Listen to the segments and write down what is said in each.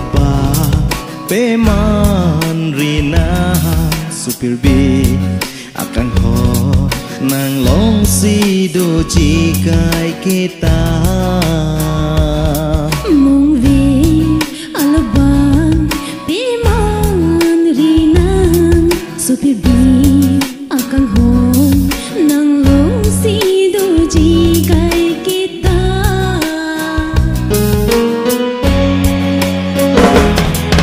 lupa peman rina supir bi akan ho nang long si do jikai kita mong vi alaban peman rina supir bi akan ho nang long si do jikai kita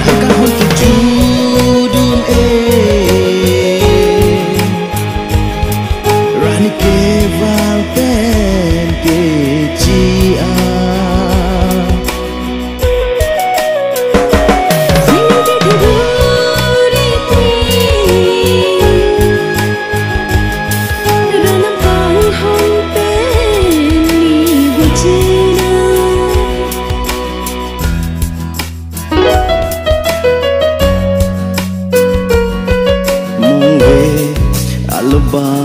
akan ho ki judun rani ke val pen ke chia Alba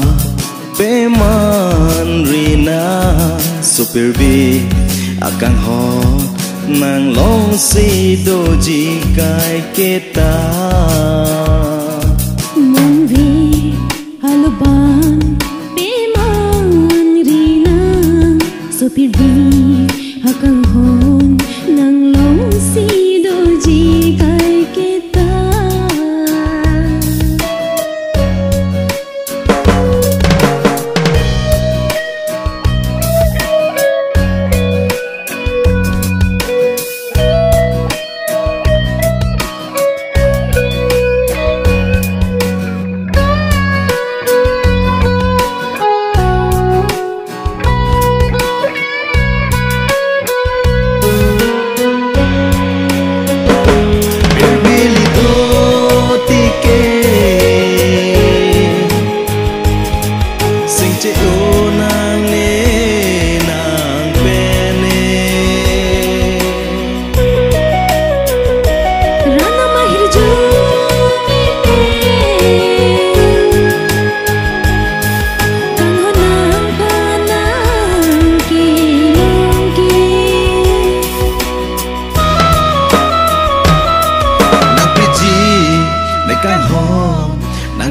peman rina supir bi akan ho nang long si do jikai kita mong vi alaban peman rina supir bi akan ho nang long si do jikai kita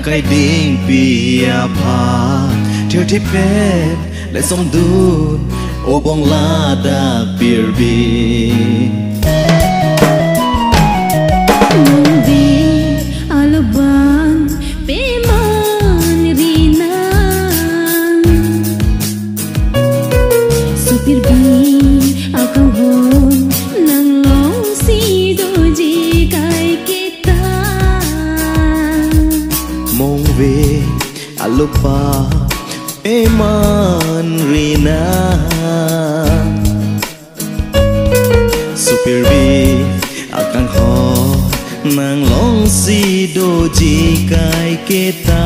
cái đinh bia pa theo thế pet lại sống đun ô bong la da beer bi mong vi alaban peman rina supir bi akan hon nang long si do jikai kita mong ve alupa peman rina supir bi akan ho nang long si do jikai kita